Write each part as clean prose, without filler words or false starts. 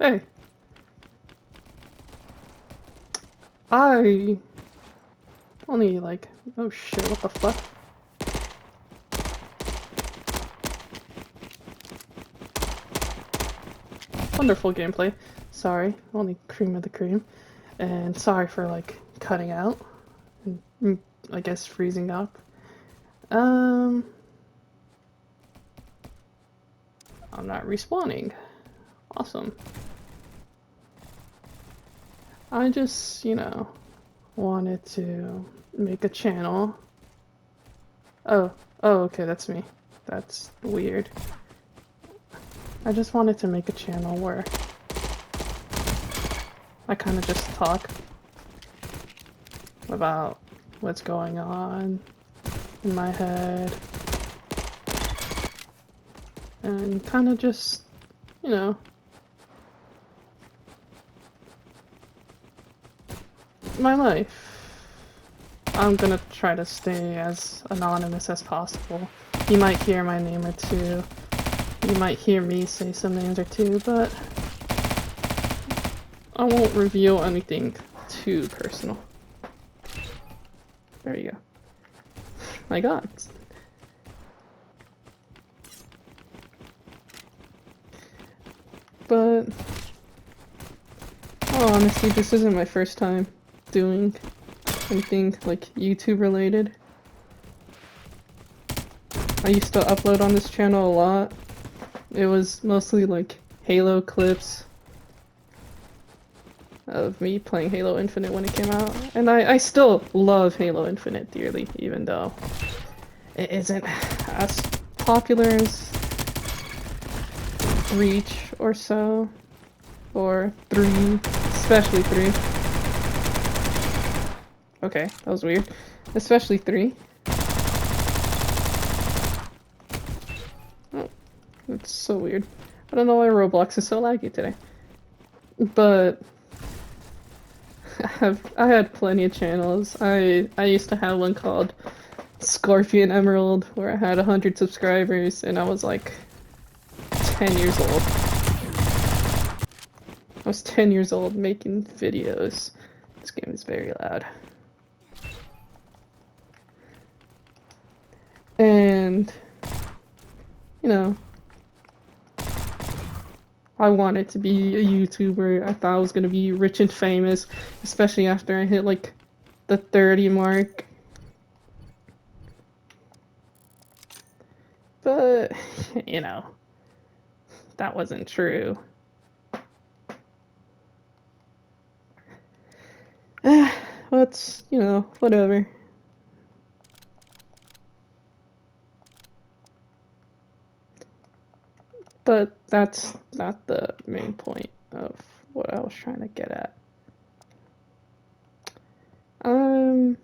Hey, I only like, oh shit, what the fuck? Wonderful gameplay. Sorry, only cream of the cream. And sorry for like cutting out and I guess freezing up. Um, I'm not respawning. Awesome. I just, wanted to make a channel. Oh, oh, okay, that's me. That's weird. I just wanted to make a channel where I kind of just talk about what's going on in my head and kind of just, you know, my life. I'm gonna try to stay as anonymous as possible. You might hear my name or two. You might hear me say some names or two, but I won't reveal anything too personal. There you go. My god. But, oh, honestly, this isn't my first time doing anything like YouTube related. I used to upload on this channel a lot. It was mostly like Halo clips of me playing Halo Infinite when it came out. And I still love Halo Infinite dearly, even though it isn't as popular as Reach or so, or 3, especially 3. Okay, that was weird. Especially 3. Oh, that's so weird. I don't know why Roblox is so laggy today. But I had plenty of channels. I used to have one called Scorpion Emerald where I had 100 subscribers and I was like 10 years old. I was 10 years old making videos. This game is very loud. And, you know, I wanted to be a YouTuber. I thought I was gonna be rich and famous, especially after I hit like the 30 mark. But, that wasn't true. But, whatever. But that's not the main point of what I was trying to get at. I'm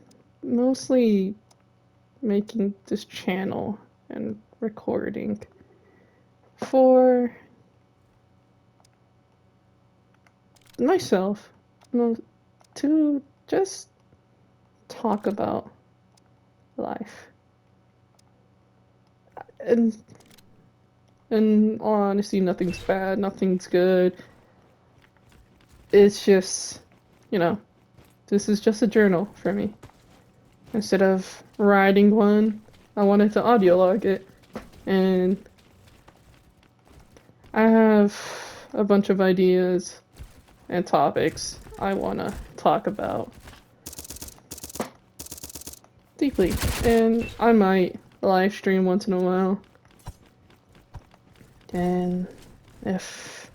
mostly making this channel and recording for myself to just talk about life. And honestly, nothing's bad, nothing's good. It's just, this is just a journal for me. Instead of writing one, I wanted to audio log it. And I have a bunch of ideas and topics I want to talk about deeply. And I might live stream once in a while. And if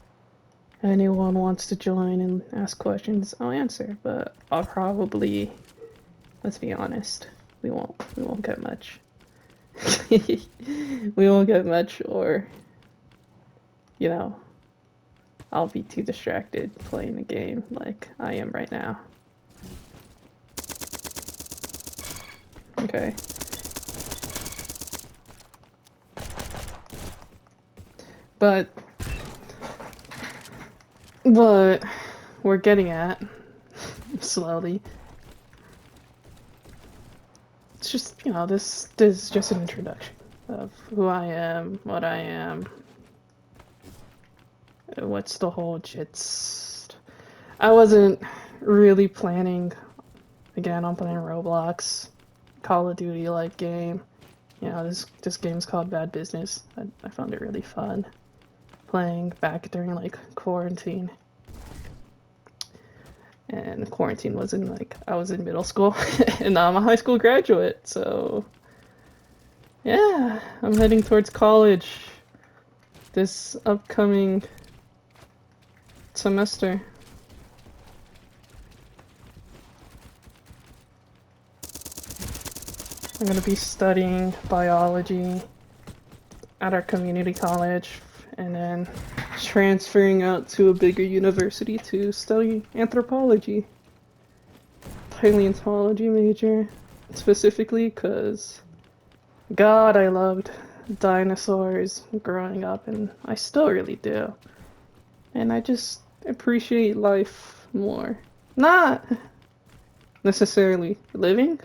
anyone wants to join and ask questions, I'll answer. But I'll probably, let's be honest, we won't get much. We won't get much, or I'll be too distracted playing the game like I am right now. Okay. But what we're getting at, slowly, it's just, this is just an introduction of who I am, what I am, what's the whole gist? I wasn't really planning again on playing Roblox, Call of Duty like game. You know, this game's called Bad Business. I found it really fun playing back during like quarantine. And quarantine was in like I was in middle school and now I'm a high school graduate, so yeah, I'm heading towards college this upcoming semester. I'm gonna be studying biology at our community college and then transferring out to a bigger university to study anthropology. Paleontology major, specifically because God, I loved dinosaurs growing up, and I still really do. And I just appreciate life more. Not necessarily living,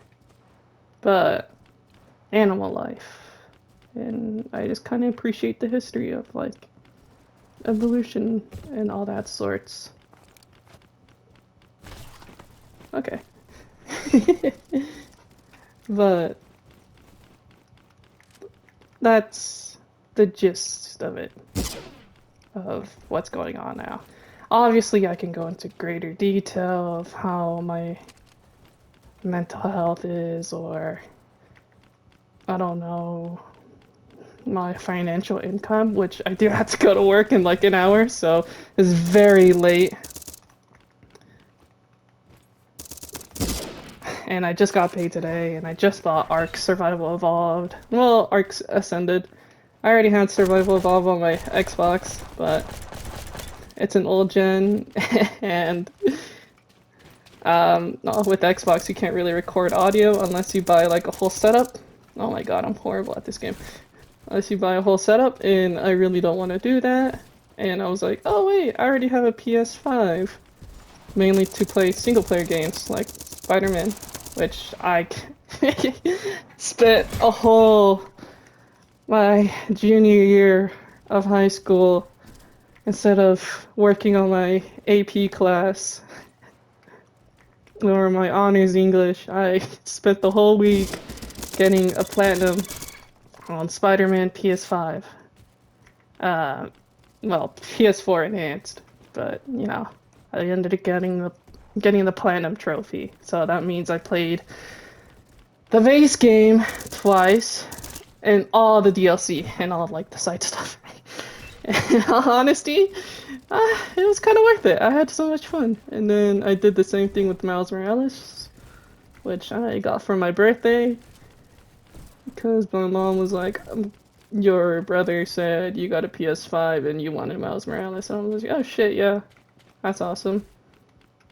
but animal life. And I just kind of appreciate the history of like evolution and all that sorts. Okay. But that's the gist of it, of what's going on now. Obviously, I can go into greater detail of how my mental health is, or I don't know, my financial income, which I do have to go to work in like an hour, so it's very late. And I just got paid today, and I just bought Ark Survival Evolved. Well, Ark Ascended. I already had Survival Evolved on my Xbox, but it's an old gen, and with Xbox you can't really record audio unless you buy like a full setup. Oh my god, I'm horrible at this game. Unless you buy a whole setup, and I really don't want to do that. And I was like, oh wait, I already have a PS5, mainly to play single player games like Spider-Man, which I spent a whole my junior year of high school, instead of working on my AP class or my honors English, I spent the whole week getting a platinum on Spider-Man PS5. Well, PS4 enhanced, but you know, I ended up getting the platinum trophy. So that means I played the base game twice and all the DLC and all of like the side stuff. In all honesty, it was kind of worth it. I had so much fun. And then I did the same thing with Miles Morales, which I got for my birthday because my mom was like, your brother said you got a PS5 and you wanted Miles Morales. And I was like, oh shit, yeah, that's awesome.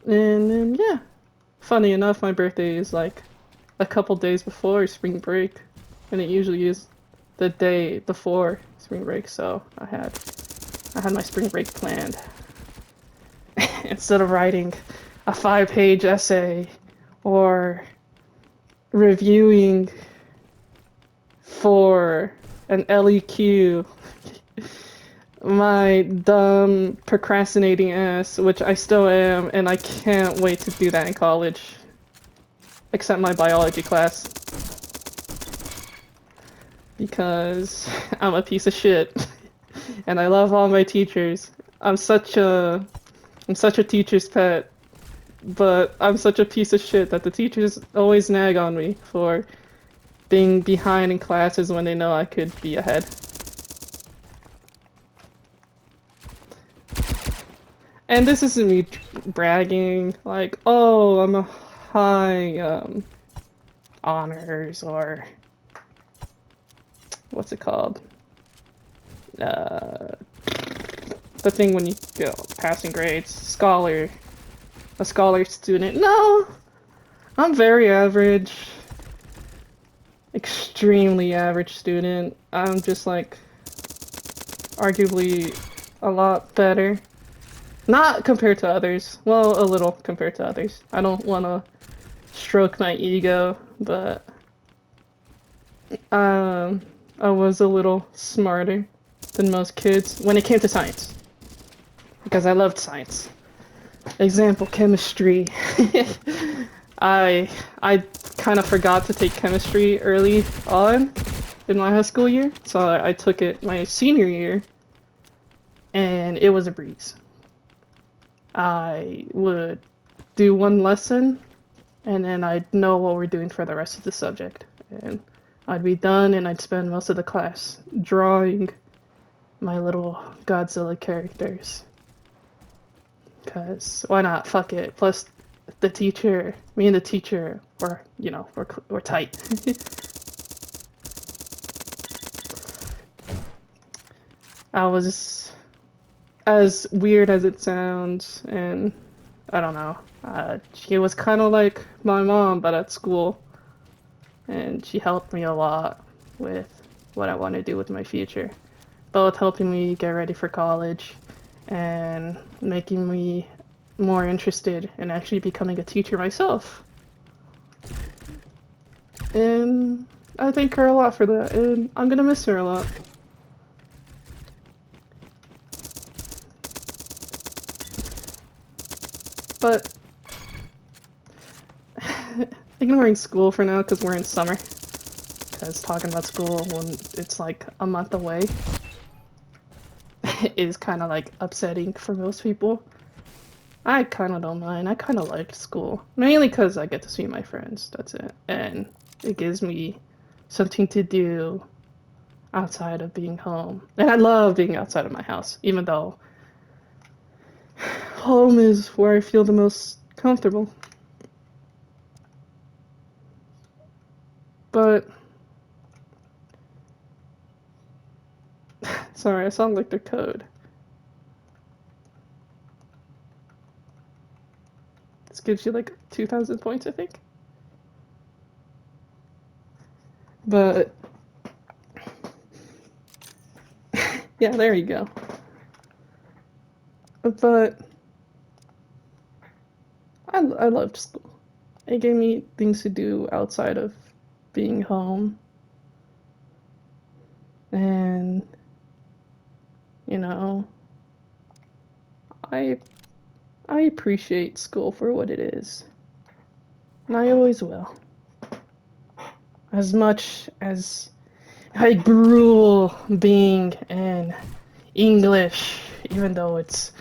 And then, yeah, funny enough, my birthday is like a couple days before spring break, and it usually is the day before spring break, so I had my spring break planned. Instead of writing a 5-page essay or reviewing for an LEQ, my dumb procrastinating ass, which I still am, and I can't wait to do that in college, except my biology class, because I'm a piece of shit and I love all my teachers. I'm such a teacher's pet, but I'm such a piece of shit that the teachers always nag on me for being behind in classes when they know I could be ahead. And this isn't me bragging, like, oh, I'm a high, honors, or what's it called? The thing when you go passing grades, a scholar student. No, I'm very average, extremely average student. I'm just like arguably a lot better. Not compared to others. Well, a little compared to others. I don't want to stroke my ego, but I was a little smarter than most kids when it came to science. because I loved science. Example, chemistry. I kind of forgot to take chemistry early on in my high school year, so I took it my senior year, and it was a breeze. I would do one lesson, and then I'd know what we're doing for the rest of the subject, and I'd be done, and I'd spend most of the class drawing my little Godzilla characters. Cause why not? Fuck it. Plus, the teacher, me and the teacher, we're tight. I was, as weird as it sounds, and I don't know. She was kind of like my mom, but at school, and she helped me a lot with what I want to do with my future. Both helping me get ready for college and making me more interested in actually becoming a teacher myself. And I thank her a lot for that, and I'm gonna miss her a lot. But ignoring school for now because we're in summer. Because talking about school when it's like a month away is kind of like upsetting for most people. I kind of don't mind. I kind of like school. Mainly because I get to see my friends. That's it. And it gives me something to do outside of being home. And I love being outside of my house, even though home is where I feel the most comfortable. But sorry, I sound like the code. This gives you like 2,000 points, I think. But yeah, there you go. But I loved school. It gave me things to do outside of being home. And, you know, I I appreciate school for what it is. And I always will. As much as I gruel being in English, even though it's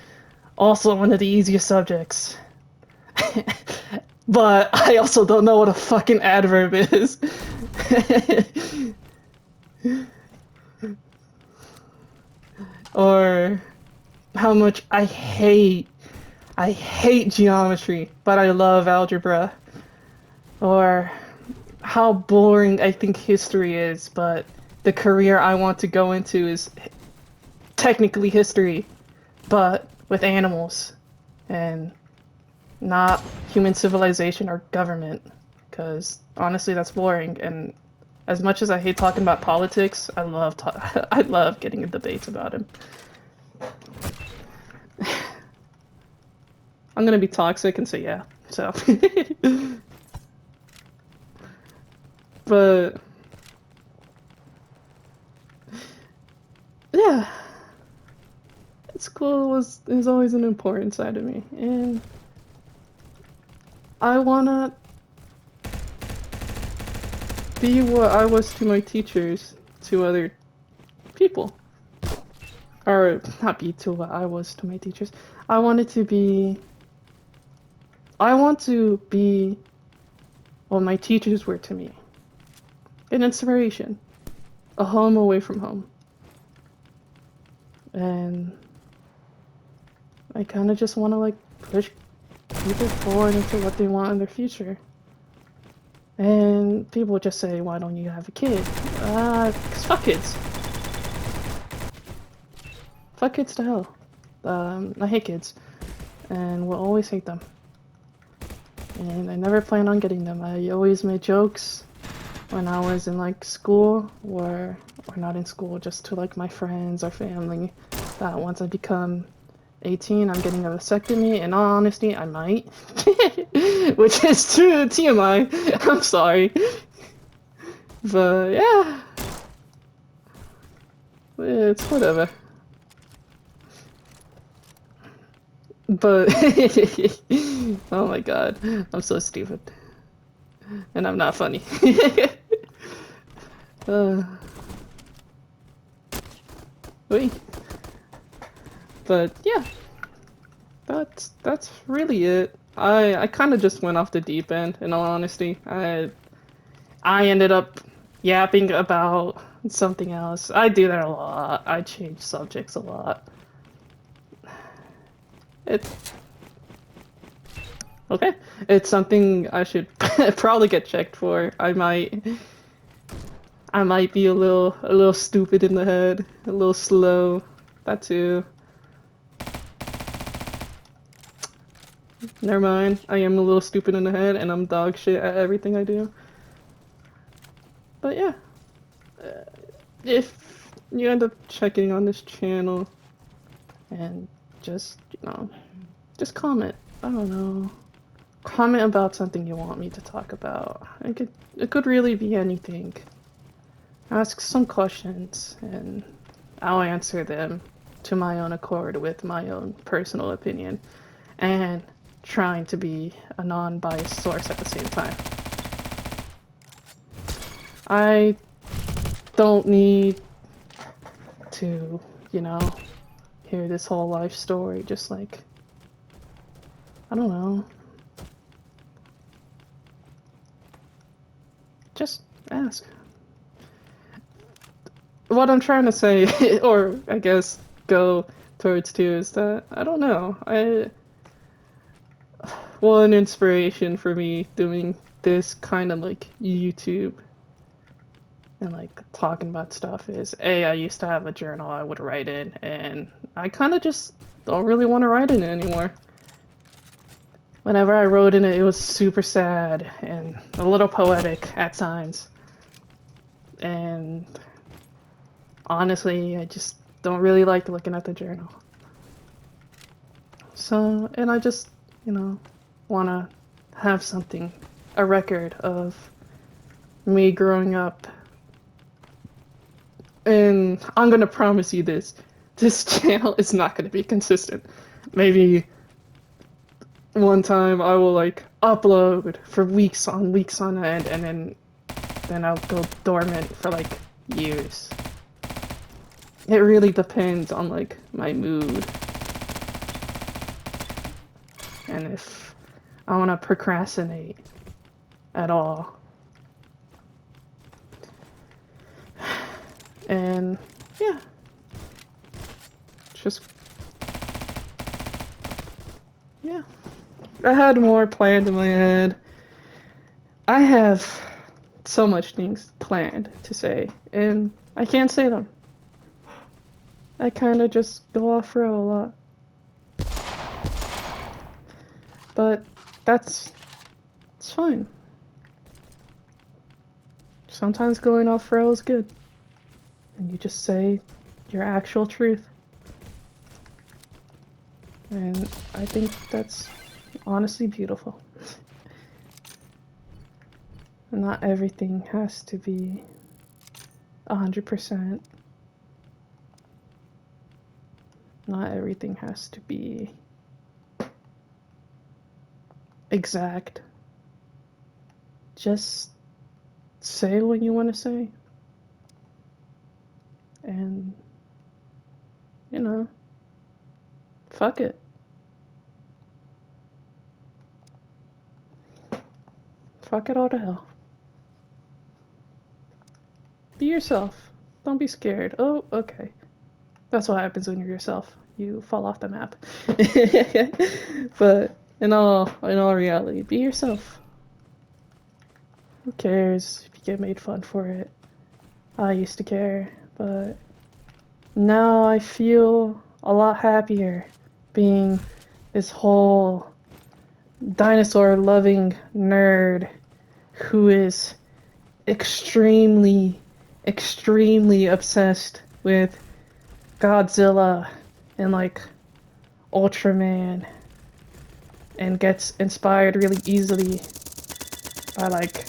also one of the easiest subjects. But I also don't know what a fucking adverb is. Or how much I hate geometry, but I love algebra. Or how boring I think history is, but the career I want to go into is technically history, but with animals and not human civilization or government. Because honestly, that's boring. And as much as I hate talking about politics, I love getting in debates about them. I'm gonna be toxic and say yeah. So, but yeah, school is always an important side of me, and I wanna be what I was to my teachers to other people. Or not be to what I was to my teachers. I wanted to be. I want to be what my teachers were to me. An inspiration. A home away from home. And I kind of just want to like push people forward into what they want in their future. And people just say, why don't you have a kid? 'Cause fuck kids. Fuck kids to hell. I hate kids. And will always hate them. And I never plan on getting them. I always made jokes when I was in like school, or not in school, just to like my friends or family, that once I become 18, I'm getting a vasectomy. In all honesty, I might. Which is true, TMI. I'm sorry. But yeah. It's whatever. But oh my god, I'm so stupid, and I'm not funny. uh, wait, but yeah, that's really it. I kind of just went off the deep end. In all honesty, I ended up yapping about something else. I do that a lot. I change subjects a lot. It okay. It's something I should probably get checked for. I might be a little stupid in the head, a little slow. That too. Never mind. I am a little stupid in the head, and I'm dog shit at everything I do. But yeah, if you end up checking on this channel and just, just comment. I don't know. Comment about something you want me to talk about. It could really be anything. Ask some questions and I'll answer them to my own accord with my own personal opinion and trying to be a non-biased source at the same time. I don't need to, you know, hear this whole life story. Just like, I don't know. Just ask. What I'm trying to say, or I guess go towards too, is that I don't know. One inspiration for me doing this kind of like YouTube and like talking about stuff is I used to have a journal I would write in, and I kind of just don't really want to write in it anymore. Whenever I wrote in it, it was super sad and a little poetic at times. And honestly, I just don't really like looking at the journal. So, and I just, want to have something, a record of me growing up. And I'm going to promise you this channel is not going to be consistent. Maybe one time I will like upload for weeks on end, and then I'll go dormant for like years. It really depends on like my mood and if I want to procrastinate at all. And yeah, just yeah. I had more planned in my head. I have so much things planned to say, and I can't say them. I kind of just go off road a lot. But it's fine. Sometimes going off road is good. And you just say your actual truth. And I think that's honestly beautiful. Not everything has to be 100%. Not everything has to be exact. Just say what you want to say. And, fuck it. Fuck it all to hell. Be yourself. Don't be scared. Oh, okay. That's what happens when you're yourself. You fall off the map. But in all reality, be yourself. Who cares if you get made fun for it? I used to care, but now I feel a lot happier being this whole dinosaur loving nerd who is extremely, extremely obsessed with Godzilla and like Ultraman and gets inspired really easily by like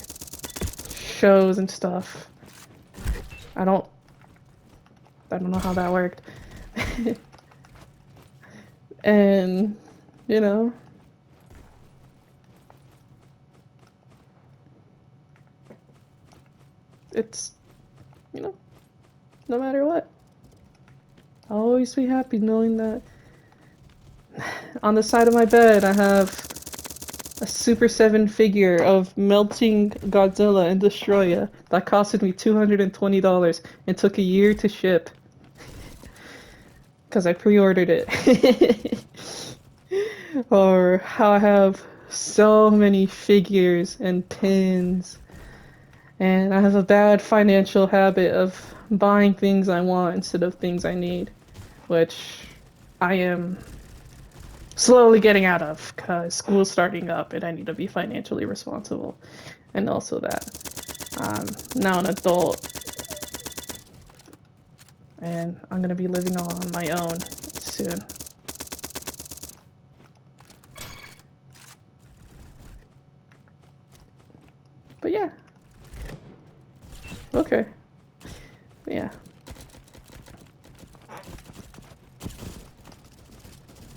shows and stuff. I don't know how that worked. And you know. It's, you know, no matter what. I'll always be happy knowing that on the side of my bed I have a Super 7 figure of melting Godzilla and Destroya that costed me $220 and took a year to ship because I pre-ordered it. Or how I have so many figures and pins, and I have a bad financial habit of buying things I want instead of things I need, which I am slowly getting out of because school's starting up and I need to be financially responsible. And also that I'm now an adult and I'm gonna be living on my own soon. But yeah, okay. But yeah.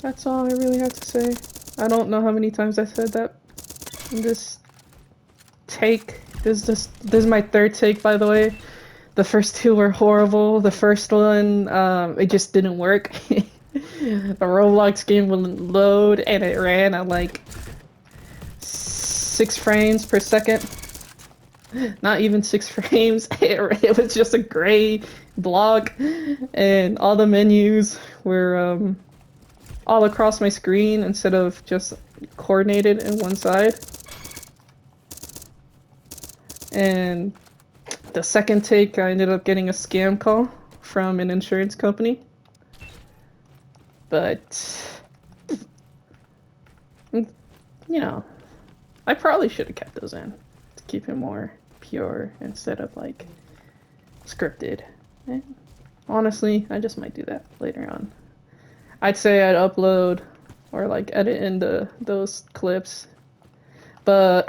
That's all I really have to say. I don't know how many times I said that in this take. This is my third take, by the way. The first two were horrible. The first one, it just didn't work. The Roblox game would load and it ran at like 6 frames per second. Not even 6 frames. It was just a gray block, and all the menus were all across my screen instead of just coordinated in one side. And the second take, I ended up getting a scam call from an insurance company. But, you know, I probably should have kept those in to keep it more pure instead of like scripted. And honestly, I just might do that later on. I'd say I'd upload or like edit into those clips, but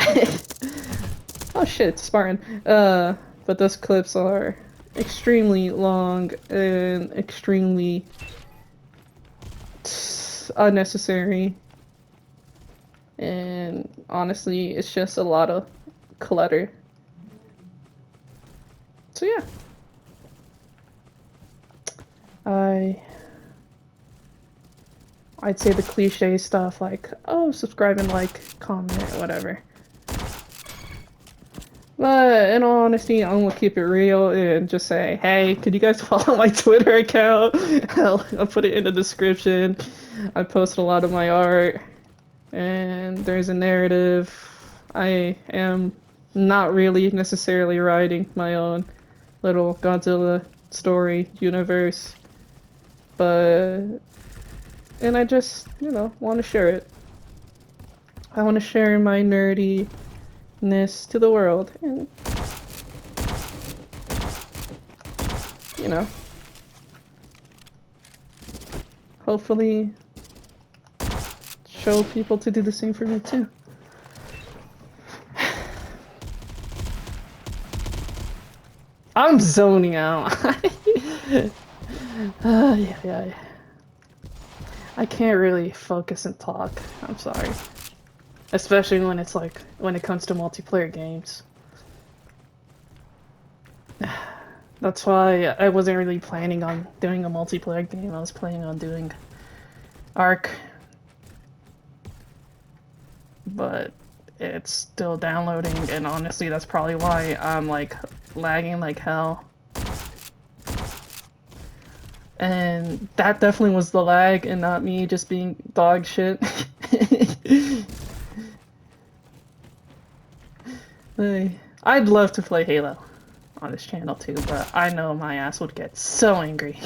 oh shit, Spartan. But those clips are extremely long and extremely unnecessary, and honestly, it's just a lot of clutter. So yeah, I'd say the cliche stuff like, oh, subscribe and like, comment, whatever. But in all honesty, I'm gonna keep it real and just say, hey, could you guys follow my Twitter account? I'll put it in the description. I post a lot of my art, and there's a narrative. I am not really necessarily writing my own little Godzilla story universe, but and I just, you know, want to share it. I want to share my nerdiness to the world, and you know, hopefully show people to do the same for me too. I'm zoning out. Yeah. I can't really focus and talk. I'm sorry. Especially when it's like, when it comes to multiplayer games. That's why I wasn't really planning on doing a multiplayer game. I was planning on doing Ark. But it's still downloading, and honestly, that's probably why I'm like lagging like hell. And that definitely was the lag and not me just being dog shit. I'd love to play Halo on this channel too, but I know my ass would get so angry.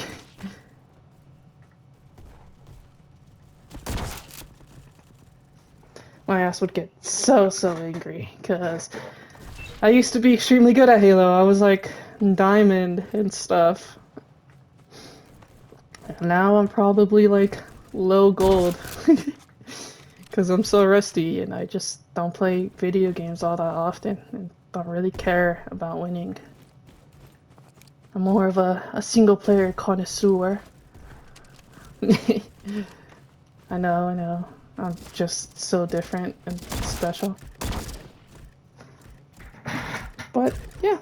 My ass would get so angry, because I used to be extremely good at Halo. I was like diamond and stuff. Now I'm probably like low gold because I'm so rusty and I just don't play video games all that often and don't really care about winning. I'm more of a single player connoisseur. I know. I'm just so different and special. But yeah,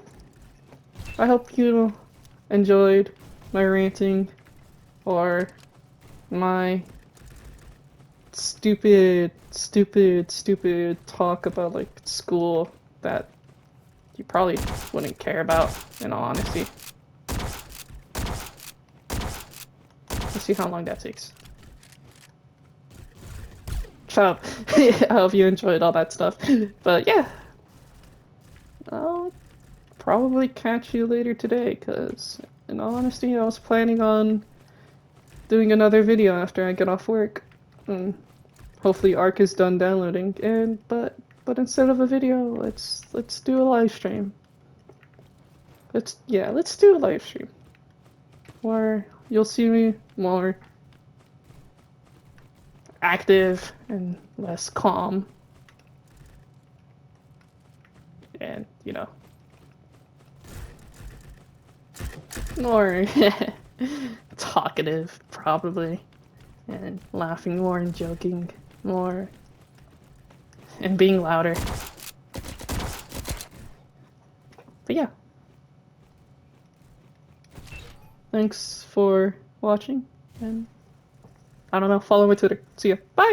I hope you enjoyed my ranting or my stupid talk about like school that you probably wouldn't care about, in all honesty. Let's see how long that takes. Shut up. I hope you enjoyed all that stuff. But yeah, I'll probably catch you later today, because in all honesty, I was planning on doing another video after I get off work. And hopefully Ark is done downloading. But instead of a video, let's do a live stream. Let's do a live stream. Where you'll see me more active and less calm. And, you know, more talkative, probably. And laughing more and joking more. And being louder. But yeah. Thanks for watching. And I don't know, follow my Twitter. See ya. Bye!